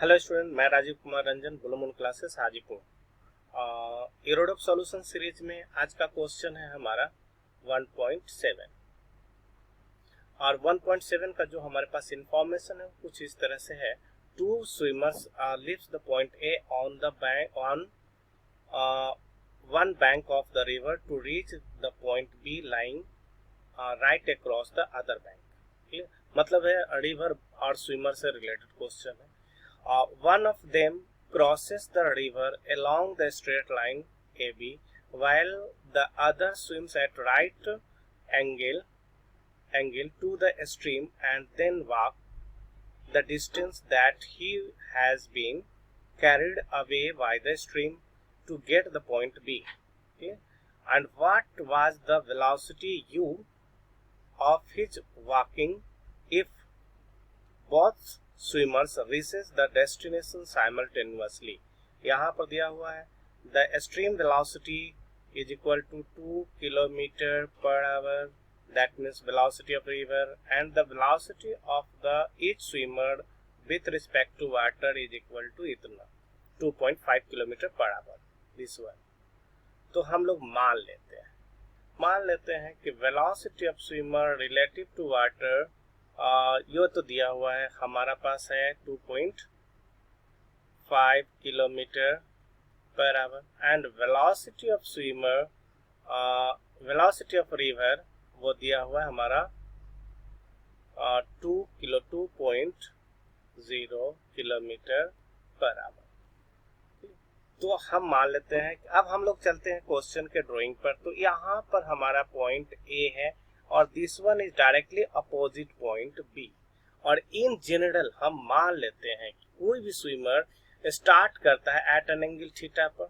Hello student, मैं राजीव कुमार रंजन, बुलमुन classes Hajipur. Irodov solution series में आज का क्वेश्चन है हमारा 1.7 और 1.7 का जो हमारे पास इंफॉर्मेशन है कुछ इस तरह से है। Two swimmers leaves the point A on the bank on one bank of the river to reach the point B lying right across the other bank. मतलब है रिवर और स्विमर से रिलेटेड क्वेश्चन है। One of them crosses the river along the straight line AB, while the other swims at right angle to the stream and then walk the distance that he has been carried away by the stream to get the point B. Okay? And what was the velocity u of his walking if both swimmers reaches the destination simultaneously? यहाँ पर दिया हुआ है the stream velocity is equal to 2 km/h, that means velocity of river, and the velocity of the each swimmer with respect to water is equal to इतना 2.5 km/h, this one। तो हम लोग मान लेते हैं कि velocity of swimmer relative to water यो तो दिया हुआ है हमारा पास है 2.5 km/h and velocity of swimmer velocity of river वो दिया हुआ है हमारा 2.0 km/h। तो हम मान लेते हैं। अब हम लोग चलते हैं क्वेश्चन के ड्राइंग पर। तो यहाँ पर हमारा पॉइंट ए है और this one is directly opposite point B. और इन जनरल हम मान लेते हैं कि कोई भी स्विमर स्टार्ट करता है एट एन एंगल थीटा पर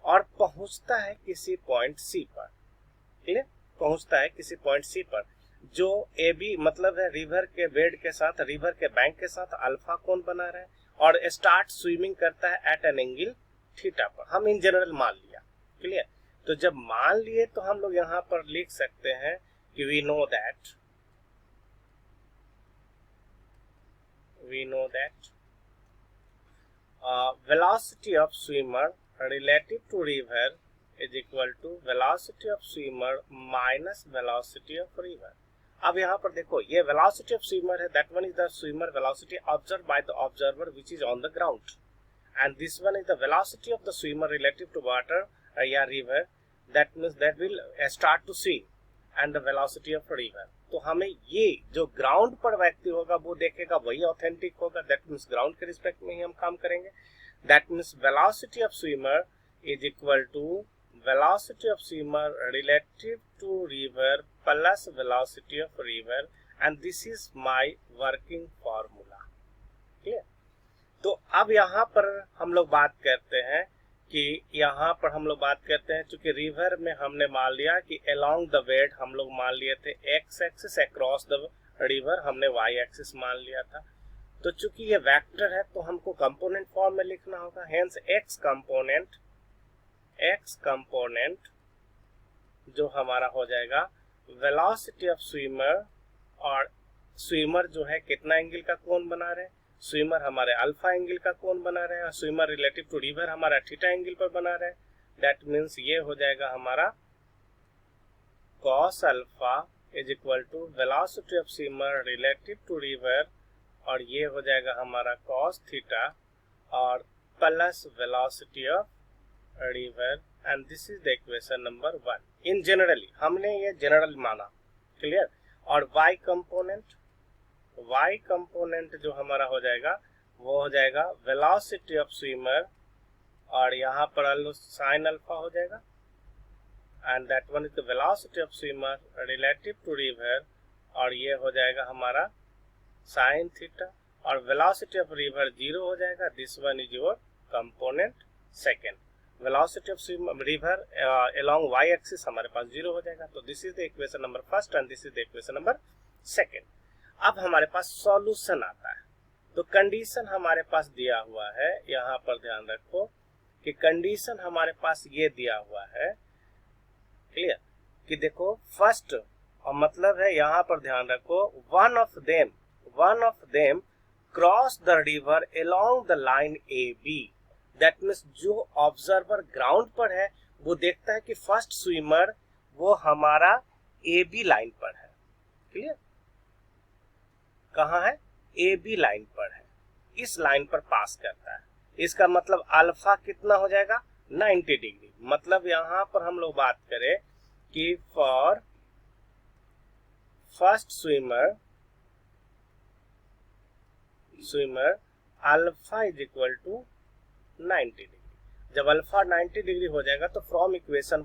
और पहुंचता है किसी पॉइंट सी पर। पहुंचता है किसी पॉइंट सी पर जो ए बी मतलब है रिवर के बेड के साथ, रिवर के बैंक के साथ अल्फा कोण बना रहा है और स्टार्ट स्विमिंग करता है एट एन एंगल थीटा पर। हम इन जनरल मान लिया। क्लियर? तो जब मान लिए तो हम लोग यहाँ पर लिख सकते हैं कि we know that velocity of swimmer relative to river is equal to velocity of swimmer minus velocity of river। अब यहाँ पर देखो ये velocity of swimmer है, that one is the swimmer velocity observed by the observer which is on the ground, and this one is the velocity of the swimmer relative to water या river, that means that will start to swim, and the velocity of river। तो हमें ये जो ground पर व्यक्ति होगा वो देखेगा वही ऑथेंटिक होगा, दैट मीन्स ग्राउंड के रिस्पेक्ट में ही हम काम करेंगे। That means velocity of swimmer is equal to velocity of swimmer relative to river plus velocity of river, and this is my working formula. Clear? तो अब यहाँ पर हम लोग बात करते हैं चूंकि रिवर में हमने मान लिया कि अलोंग द बेड हम लोग मान लिए थे x axis, across the river हमने वाई एक्सिस मान लिया था। तो चूंकि ये वेक्टर है तो हमको कंपोनेंट फॉर्म में लिखना होगा। हेंस एक्स कंपोनेंट जो हमारा हो जाएगा वेलोसिटी ऑफ स्विमर, और स्विमर जो है कितना एंगल का कोण बना रहे हैं, स्विमर हमारे अल्फा एंगल का कोण बना रहे हैं और स्विमर रिलेटिव टू रिवर हमारा थीटा एंगल पर बना रहे हैं। दैट मीन्स ये हो जाएगा हमारा cos alpha is equal to velocity of swimmer relative to river, और ये हो जाएगा हमारा cos थीटा और plus velocity of river, and this is the equation number 1। In generally हमने ये जनरल माना। क्लियर? और y कंपोनेंट जो हमारा हो जाएगा वो हो जाएगा वेलोसिटी ऑफ स्विमर, और यहाँ पर साइन अल्फा हो जाएगा, and that one is the velocity of swimmer relative to river, और ये हो जाएगा हमारा साइन थीटा, और वेलोसिटी ऑफ रिवर 0 हो जाएगा। This one is your component second. Velocity of river along y axis हमारे पास 0 हो जाएगा। तो this is the equation number first and this is the equation number second. अब हमारे पास सॉल्यूशन आता है। तो कंडीशन हमारे पास दिया हुआ है, यहाँ पर ध्यान रखो कि कंडीशन हमारे पास ये दिया हुआ है। क्लियर? कि देखो फर्स्ट और मतलब है यहाँ पर ध्यान रखो one of them cross the river along the line A B. That means जो ऑब्जर्वर ग्राउंड पर है वो देखता है कि फर्स्ट स्विमर वो हमारा ए बी लाइन पर है। क्लियर? कहाँ है? ए बी लाइन पर है, इस लाइन पर पास करता है। इसका मतलब अल्फा कितना हो जाएगा? 90 डिग्री। मतलब यहां पर हम लोग बात करें कि for first swimmer alpha is equal to 90 degree. जब अल्फा 90 डिग्री हो जाएगा तो फ्रॉम इक्वेशन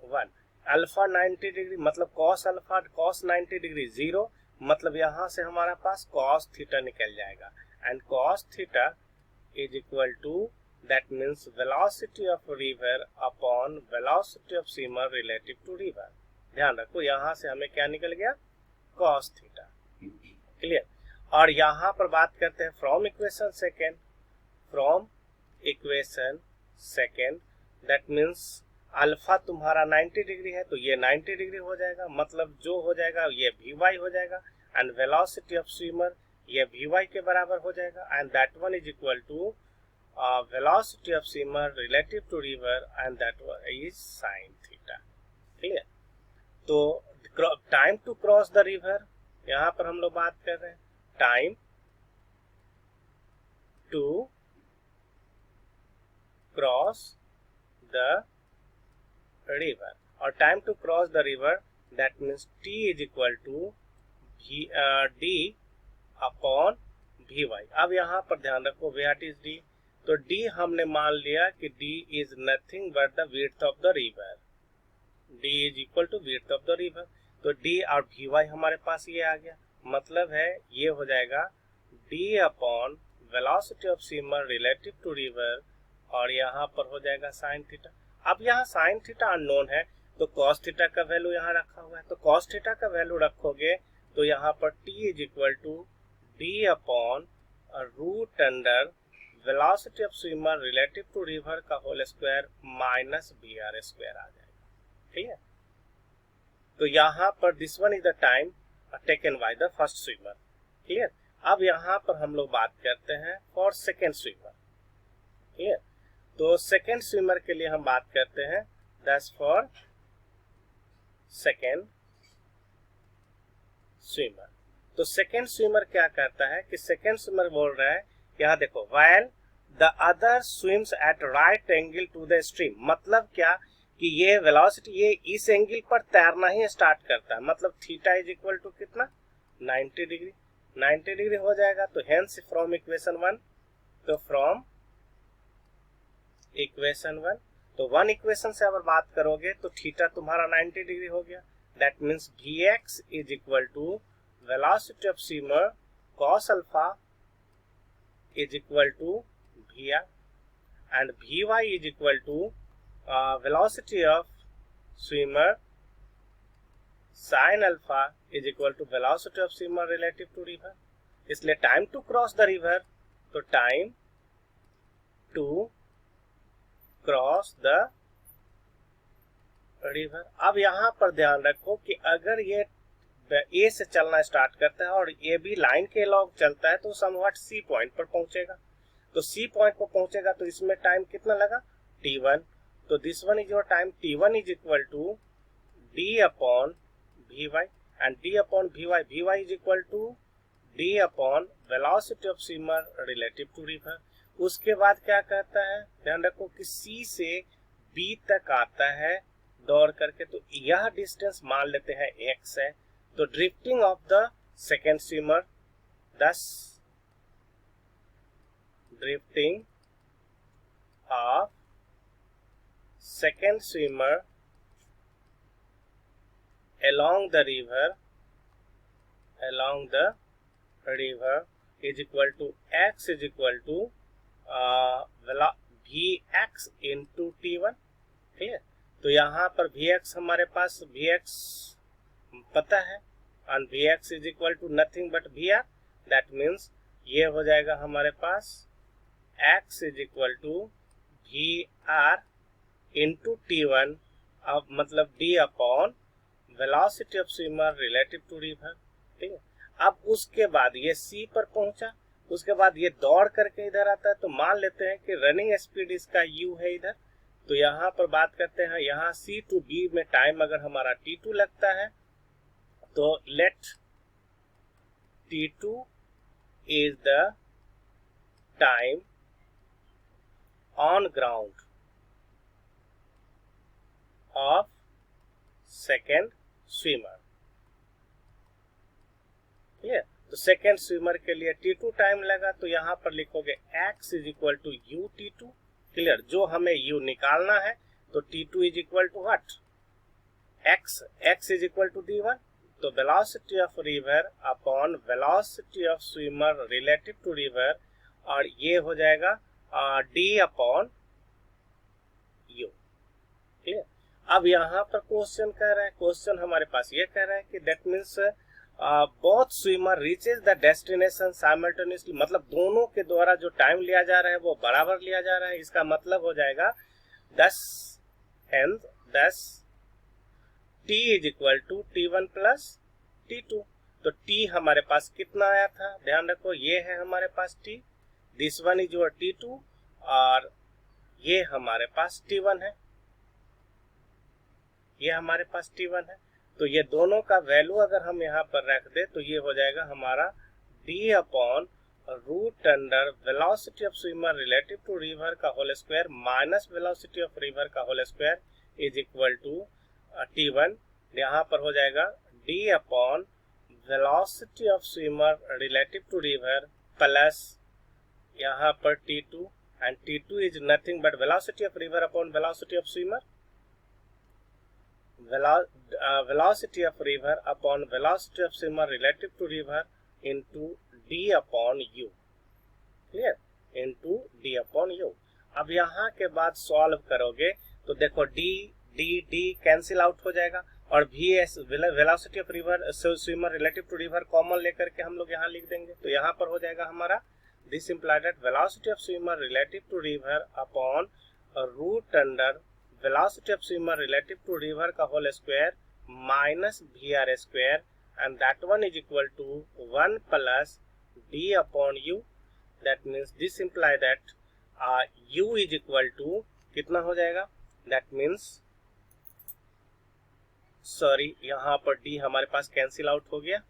1 अल्फा 90 डिग्री मतलब कॉस अल्फा कॉस 90 डिग्री 0, मतलब यहां से हमारा पास कॉस थीटा निकल जाएगा। And cos theta is equal to that means velocity of river upon velocity of swimmer relative to river. ध्यान रखो यहां से हमें क्या निकल गया? Cos theta. क्लियर? और यहां पर बात करते हैं from equation second that means alpha तुम्हारा 90 डिग्री है तो ये 90 डिग्री हो जाएगा, मतलब जो हो जाएगा ये वी वाई हो जाएगा। एंड वेलोसिटी ऑफ स्विमर ये वी वाई के बराबर हो जाएगा। And that one is equal to velocity of swimmer relative to river and that one is sine theta. Clear? तो time to cross the river, यहां पर हम लोग बात कर रहे हैं time to cross the river. और time to cross the river that means t is equal to D upon V Y. अब यहाँ पर ध्यान रखो व्हाट इज d, तो d हमने मान लिया कि d is nothing but the width of the river. d is equal to width of the river, तो d और वी वाई हमारे पास ये आ गया। मतलब है ये हो जाएगा d upon velocity of swimmer relative to river, और यहाँ पर हो जाएगा साइन थीटा। अब यहाँ साइन थीटा अननोन है तो कॉस थीटा का वैल्यू यहाँ रखा हुआ है, तो कॉस थीटा का वैल्यू रखोगे तो यहाँ पर t is equal to D upon root under velocity of swimmer relative to river का whole square minus B R square आ जाएगा। ठीक है? तो यहाँ पर this one is the time taken by the first swimmer. Clear? अब यहाँ पर हम लोग बात करते हैं फॉर सेकेंड स्विमर। क्लियर? तो सेकेंड स्विमर के लिए हम बात करते हैं दैट्स फॉर सेकेंड स्विमर। तो सेकेंड स्विमर क्या करता है कि सेकेंड स्विमर बोल रहा है, यहाँ देखो while the other swims at right angle to the stream. मतलब क्या कि ये वेलोसिटी ये इस एंगल पर तैरना ही स्टार्ट करता है, मतलब थीटा इज इक्वल टू कितना? 90 डिग्री। 90 डिग्री हो जाएगा तो हेंस फ्रॉम इक्वेशन 1, तो फ्रॉम इक्वेशन 1, तो 1 इक्वेशन से अगर बात करोगे तो थीटा तुम्हारा 90 डिग्री हो गया। That means Vx is equal to velocity of swimmer cos alpha is equal to Vr and Vy is equal to velocity of swimmer sin alpha is equal to velocity of swimmer relative to river. इसलिए time to cross the river, तो time to cross the river. अब यहाँ पर ध्यान रखो कि अगर ये ए से चलना स्टार्ट करता है और ए बी लाइन के लॉन्ग चलता है तो समवट सी पॉइंट पर पहुंचेगा। तो सी पॉइंट पर पहुंचेगा तो इसमें टाइम कितना लगा? t1। तो this one is your time t1 is equal to D upon V Y and D upon V Y is equal to D upon velocity of swimmer relative to river. उसके बाद क्या कहता है? ध्यान रखो कि C से B तक आता है दौड़ करके, तो यह डिस्टेंस मान लेते हैं x है। तो drifting of the second swimmer, thus drifting of second swimmer along the river is equal to x is equal to Vx into t1। ठीक है? तो यहाँ पर Vx हमारे पास Vx पता है and Vx is equal to nothing but Vr। that means ये हो जाएगा हमारे पास x is equal to Vr into t1, अब मतलब d upon velocity of swimmer relative to river. ठीक है? अब उसके बाद ये सी पर पहुंचा, उसके बाद ये दौड़ करके इधर आता है, तो मान लेते हैं कि रनिंग स्पीड इसका u है इधर। तो यहाँ पर बात करते हैं, यहाँ C to B में टाइम अगर हमारा t2 लगता है, तो let t2 is the time on ground of second swimmer। Clear? तो सेकेंड स्विमर के लिए t2 टाइम लगा, तो यहाँ पर लिखोगे x is equal to u t2। Clear? जो हमें u निकालना है, तो t2 is equal to what, x is equal to d1। तो velocity of river upon velocity of swimmer relative to river, और ये हो जाएगा d अपॉन u। क्लियर? अब यहाँ पर क्वेश्चन कह रहा है, क्वेश्चन हमारे पास ये कह रहा है कि that means both swimmer reaches the destination simultaneously, मतलब दोनों के द्वारा जो टाइम लिया जा रहा है वो बराबर लिया जा रहा है। इसका मतलब हो जाएगा 10 t is equal to t1 plus t2। तो t हमारे पास कितना आया था, ध्यान रखो, ये है हमारे पास t, this one is your t2, और ये हमारे पास t1 है, ये हमारे पास t1 है। तो ये दोनों का वैल्यू अगर हम यहाँ पर रख दे, तो ये हो जाएगा हमारा d upon root under velocity of swimmer relative to river का whole square minus velocity of river का whole square is equal to t1। यहाँ पर हो जाएगा d upon velocity of swimmer relative to river plus यहाँ पर t2, and t2 is nothing but velocity of river upon velocity of swimmer, velocity of river upon velocity of swimmer relative to river into d upon u। Clear? into d upon u। अब यहाँ के बाद solve करोगे तो देखो d cancel out हो जाएगा, और vs velocity of river swimmer relative to river common लेकर के हम लोग यहाँ लिख देंगे। तो यहाँ पर हो जाएगा हमारा this implied that velocity of swimmer relative to river upon root under velocity of swimmer relative to river का whole square minus vr square, and that one is equal to 1 plus d upon u। that means this imply that u is equal to कितना हो जाएगा, that means sorry यहाँ पर d हमारे पास cancel out हो गया,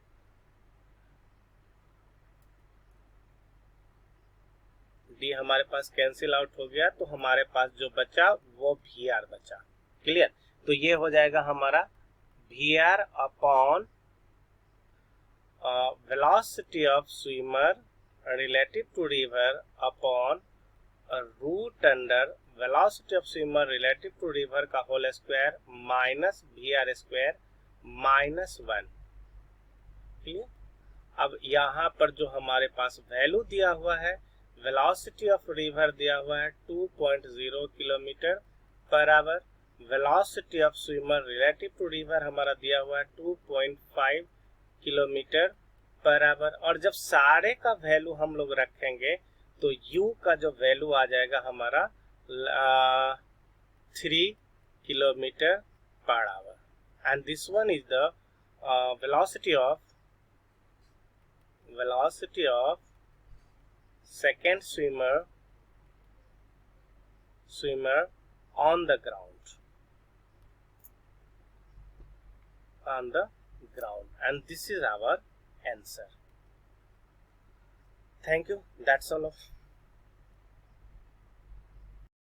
d हमारे पास cancel out हो गया, तो हमारे पास जो बचा वो vr बचा। क्लियर? तो ये हो जाएगा हमारा vr upon velocity of swimmer relative to river upon root under velocity of swimmer relative to river का whole square minus vr square minus 1। Clear? अब यहाँ पर जो हमारे पास वैल्यू दिया हुआ है, वेलोसिटी ऑफ रिवर दिया हुआ है 2.0 kilometre per hour, velocity of swimmer relative to river हमारा दिया हुआ है 2.5 किलोमीटर पर आवर, और जब सारे का वैल्यू हम लोग रखेंगे तो u का जो वैल्यू आ जाएगा हमारा 3 kilometre per our, and this one is the velocity of second swimmer on the ground, and this is our answer। Thank you, that's all of